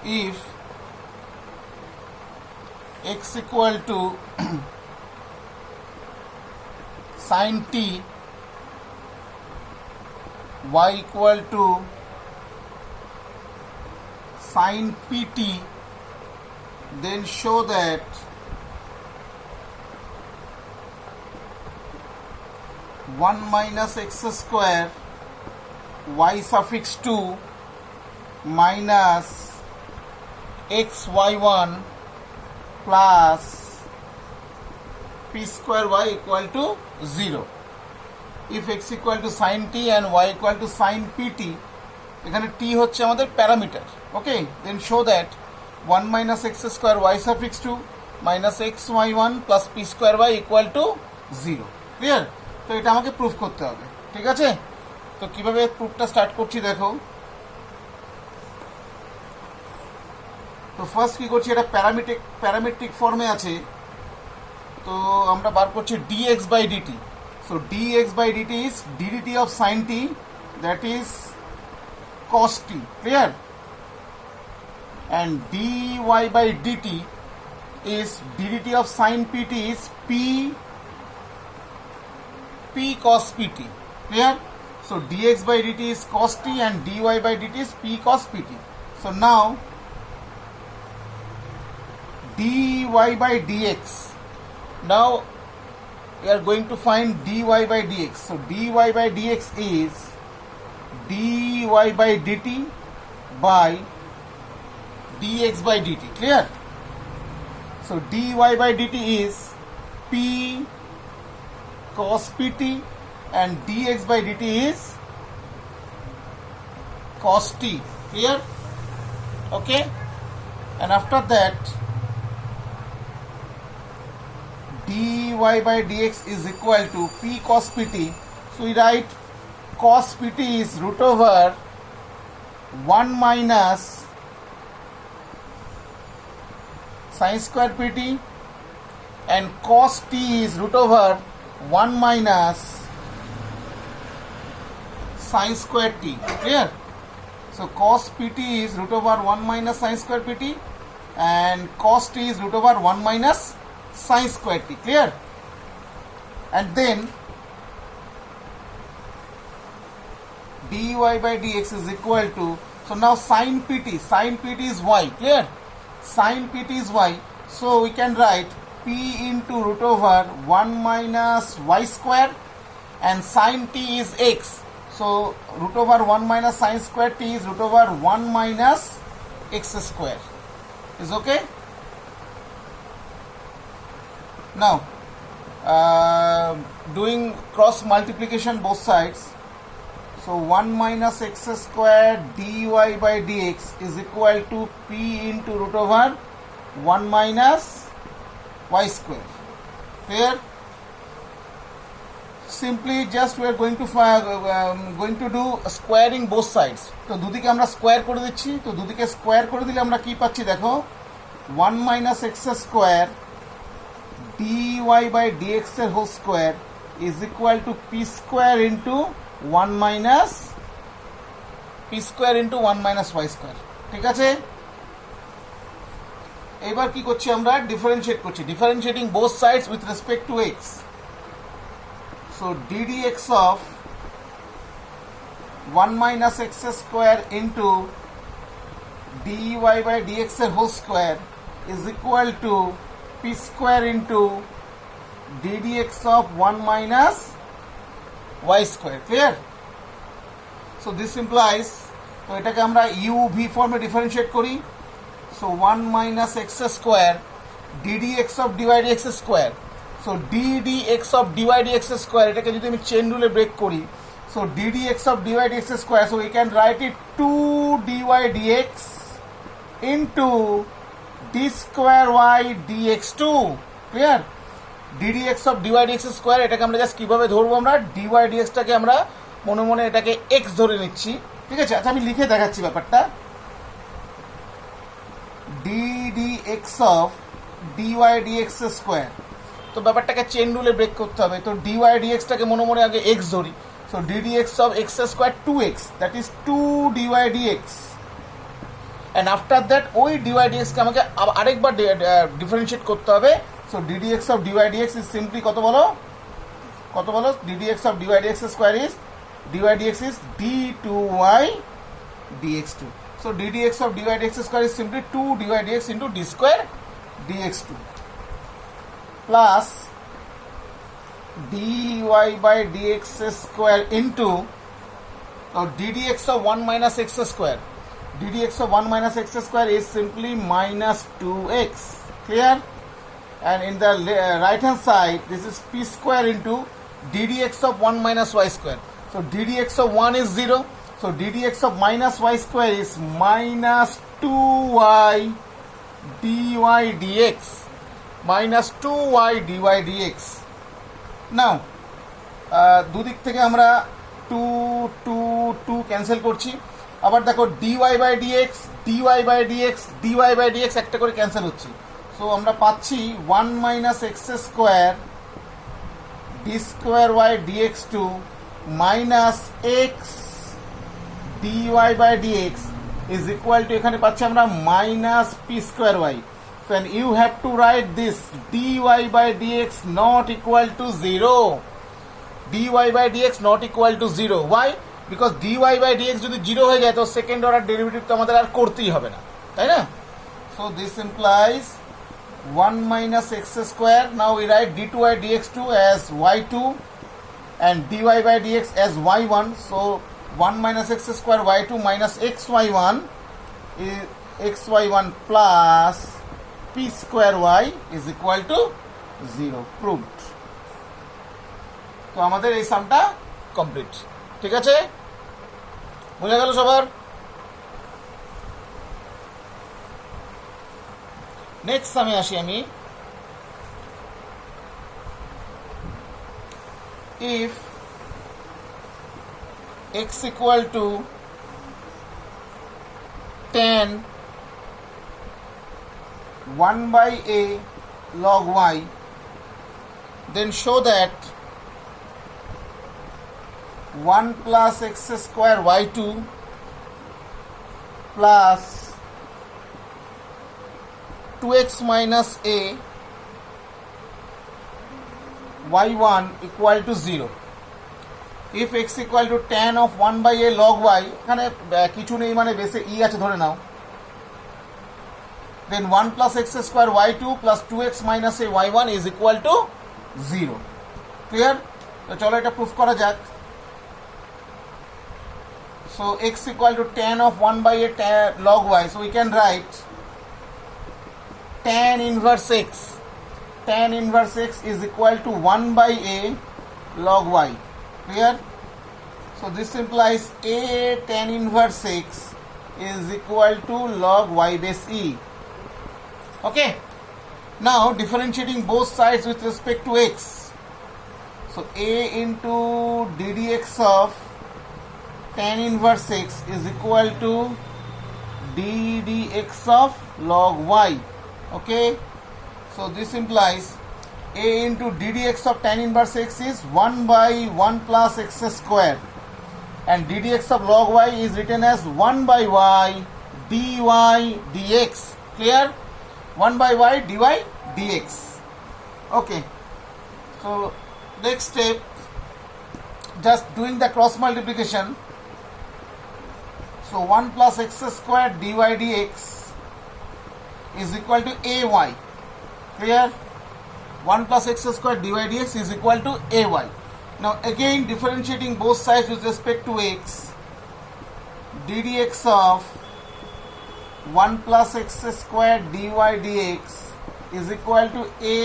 if x equal to sin t, y equal to sin pt, then show that one minus x square y suffix 2 minus xy1 plus p square y equal to 0. If x equal to sin t and y equal to sin pt, এখানে t হচ্ছে আমাদের parameter, okay, then show that 1 minus x square y suffix 2 minus xy1 plus p square y equal to 0. Clear? তো এটা আমাকে proof করতে হবে, ঠিক আছে? তো কিভাবে প্রুফটা স্টার্ট করছি দেখো। তো ফার্স্ট কি করছি, এটা প্যারামেট্রিক ফর্মে আছে, তো আমরা বার করছি dx by dt. So dx by dt is ddt of sin t, that is cos t, clear? And dy by dt is ddt of sin pt is p cos pt, clear? So dx by dt is cos t and dy by dt is p cos pt. So now dy by dx, now we are going to find dy by dx. So dy by dx is dy by dt by dx by dt, clear? So dy by dt is p cos pt and dx by dt is cos t, clear? Okay, and after that dy by dx is equal to p cos pt. So we write cos pt is root over 1 minus sin square pt and cos t is root over 1 minus sin square t, clear? So cos pt is root over 1 minus sin square pt and cos t is root over 1 minus sin square t, clear? And then dy by dx is equal to, so now sin pt is y, clear? Sin pt is y, so we can write p into root over 1 minus y square and sin t is x, so root over 1 minus sin square t is root over 1 minus x square. Is okay? Now doing cross multiplication both sides, so 1 minus x square dy by dx is equal to p into root over 1 minus y square, clear? Simply just we are going to do squaring both sides. তো দুদিকে আমরা square করে দিচ্ছি, তো দুদিকে square করে দিলে আমরা কি পাচ্ছি দেখো, 1 minus x square dy by dx এর whole square is equal to p square into 1 minus y square, ঠিক আছে? এবার কি করছি আমরা, ডিফারেন্সিয়েট করছি, differentiating both sides with respect to x. So ddx of 1 minus x square into dy by dx এর whole square is equal to p square into ddx of 1 minus y square, clear? So this implies, তো এটাকে আমরা u v ফর্মে differentiate করি, so 1 minus x square ddx of dy dx square, so ddx of dy dx square, এটাকে যদি আমি chain রুলে break করি, so ddx of dy dx square, so we can write it 2 dy dx into d square y dx2, clear? ddx of dy dx square, এটাকে আমরা just কিভাবে ধরবো, আমরা dy dx টাকে আমরা মনে মনে এটাকে x ধরে নিচ্ছি, ঠিক আছে? আচ্ছা আমি লিখে দেখাচ্ছি ব্যাপারটা, ddx of dy dx square, তো ব্যাপারটাকে চেন রুলে ব্রেক করতে হবে, তো dy dx টাকে মনে মনে আগে x ধরি, so ddx of x square 2x, that is 2 dy dx and after that ওই ডিওয়াই ডিএক্সকে আমাকে আরেকবার ডিফারেন্সিয়েট করতে হবে। So ddx of dy dx is simply কত বলো ddx of dy dx square is dy dx is d two y dx two. So ddx of dy dx square is simply two dy dx into d square dx two plus dy by dx square into ddx of 1 minus x square. ddx of 1 minus x square is simply minus 2x. Clear? And in the right hand side, this is p square into ddx of 1 minus y square. So ddx of 1 is 0. So ddx of minus y square is minus 2y dy dx. Minus 2y dy dx. নাও দুদিক থেকে আমরা two two two cancel করছি। আবার দেখো dy by dx dy by dx dy by dx একটা করে cancel হচ্ছে। So আমরা পাচ্ছি 1 minus x square d square y dx two minus x dy by dx is equal to এখানে পাচ্ছি আমরা minus p square y. Then you have to write this dy by dx not equal to 0. dy by dx not equal to 0. Why? Because dy by dx যদি 0 হয়ে যায় তো second order derivative তো আমাদের আর করতেই হবে না, তাই না? So this implies 1 minus x square. Now we write d2y dx2 as y2 and dy by dx as y1. So 1 minus x square y2 minus xy1 is xy1 plus p square y is equal to 0. Proved. তো আমাদের এই সামটা complete. ঠিক আছে, বুঝা গেল সবার? Next সামে আসি আমি। if x equal to tan 1 by a log y, then show that 1 plus x square y2 plus 2x minus a y1 equal to 0. If x equal to tan of 1 by a log y, এখানে কিছু নেই মানে বেসে e আছে ধরে নাও, then 1 plus x square y2 plus 2x minus a y1 is equal to 0. Clear? তো চলো এটা প্রুফ করা যাক। So x equal to tan of 1 by a log y. So we can write tan inverse x. Tan inverse x is equal to 1 by a log y. Clear? So this implies a tan inverse x is equal to log y base e. Okay, now differentiating both sides with respect to x. So a into ddx of tan inverse x is equal to ddx of log y. Okay, so this implies a into ddx of tan inverse x is 1 by 1 plus x square, and ddx of log y is written as 1 by y dy dx. Clear? 1 by y dy dx. Okay, so next step, just doing the cross multiplication. So 1 plus x square dy dx is equal to ay. Clear? 1 plus x square dy dx is equal to ay. Now again differentiating both sides with respect to x, ddx of 1 plus x square dy dx is equal to a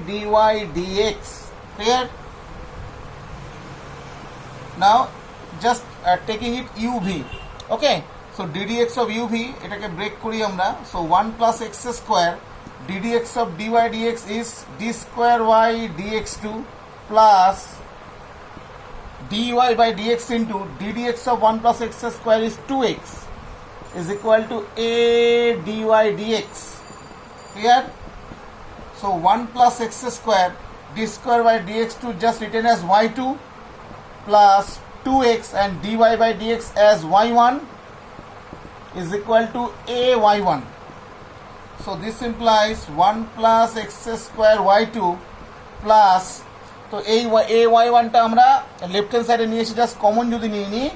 dy dx. Clear? Now just taking it uv. Okay, so ddx of uv এটাকে break করি আমরা। So 1 plus x square ddx of dy dx is d square y dx2 plus dy by dx into ddx of 1 plus x square is 2x is equal to a dy dx. Clear? So 1 plus x square d square by dx2 just written as y2 plus 2x and dy by dx as y1 is equal to ay1. So this implies 1 plus x square y2 plus, তো এই ay1 টা আমরা left hand সাইডে নিয়েছি, just common যদি নিয়ে নিই,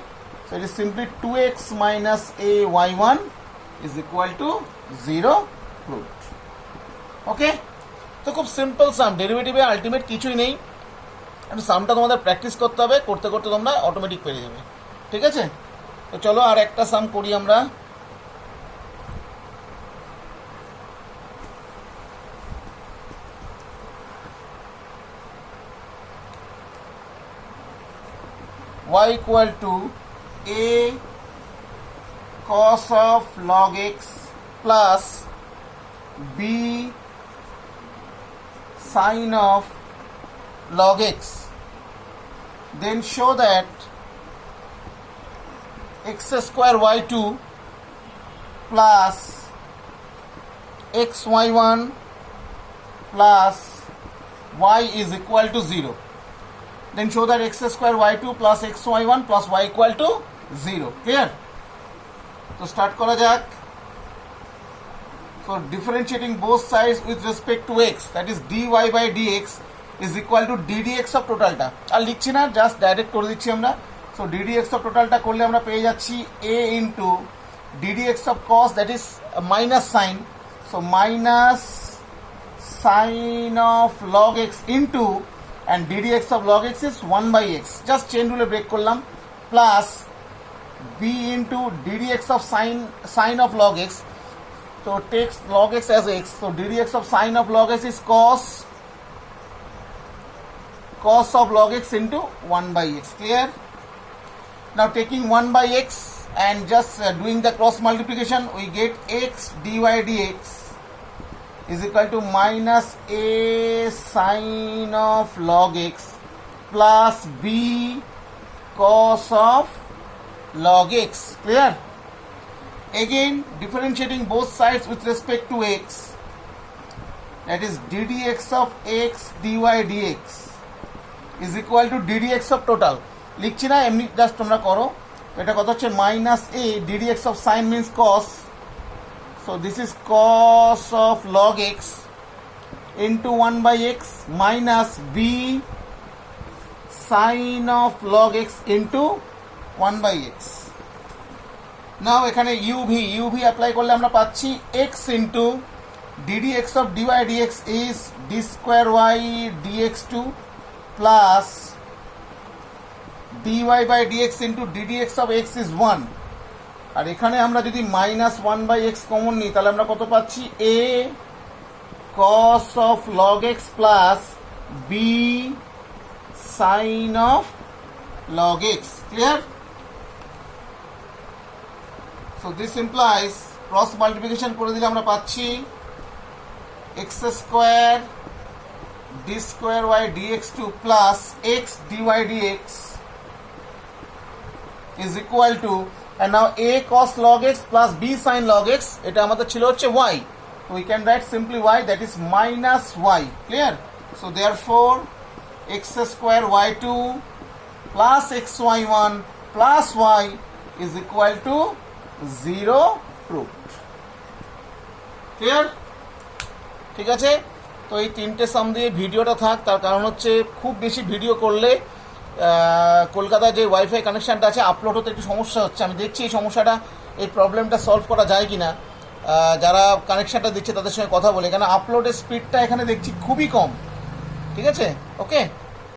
so it is simply 2x minus ay1 is equal to 0 proved. ওকে, তো খুব সিম্পল সাম, ডেরিভেটিভে আলটিমেট কিছুই নেই, একটু সামটা তোমাদের প্র্যাকটিস করতে হবে, করতে করতে তোমরা অটোমেটিক পেরে যাবে। ঠিক আছে, তো চলো আর একটা সাম করি আমরা। y equal to a cos of log x plus b sin of log x, then show that x square y2 plus xy1 plus y is equal to 0. Then show that x square y2 plus xy1 plus y equal to 0. Clear? So start করা যাক। So differentiating both sides with respect to x, that is dy by dx is equal to ddx of totalটা, আর লিখছি না, just direct করে দিচ্ছি আমরা। So ddx of totalটা করলে আমরা পেয়ে যাচ্ছি a into ddx of cos, that is minus sign, so minus sin of log x into, and ddx of log x is 1 by x, just chain rule break করলাম, plus b into ddx of sin of log x, so takes log x as x, so ddx of sin of log x is cos of log x into 1 by x. Clear? Now taking 1 by x and just doing the cross multiplication, we get x dy dx is equal to minus a sin of log x plus b cos of log x. Clear? Again, differentiating both sides with respect to x, that is ddx of x dy dx is equal to ddx of total, লিখছি না, এমনি just তোমরা করো। এটা কত হচ্ছে, minus a ddx of sin means cos, so this is cos of log x into 1 by x minus b sin of log x into 1 by x. Now এখানে uv apply করলে আমরা পাচ্ছি x into ddx of dy dx is d square y dx2 plus dy by dx into ddx of x is 1, আর এখানে আমরা যদি minus 1 by x common নিই তাহলে আমরা কত পাচ্ছি, a cos of log x plus b sin of log x. Clear? So this implies cross multiplication করে দিলে আমরা পাচ্ছি x square d square y dx2 plus x dy dx is equal to, and now a cos log x plus b sin log x, এটা আমাদের ছিল হচ্ছে y, so we can write simply y, that is minus y. Clear? So therefore x square y2 plus xy1 plus y is equal to 0 proved. Clear? ঠিক আছে, তো এই তিনটে সাম দিয়ে ভিডিওটা থাক, তার কারণ হচ্ছে খুব বেশি ভিডিও করলে কলকাতায় যে ওয়াইফাই কানেকশানটা আছে আপলোড হতে একটু সমস্যা হচ্ছে। আমি দেখছি এই সমস্যাটা, এই প্রবলেমটা সলভ করা যায় কি না, যারা কানেকশানটা দিচ্ছে তাদের সঙ্গে কথা বলে, কেন আপলোডের স্পিডটা এখানে দেখছি খুবই কম। ঠিক আছে, ওকে।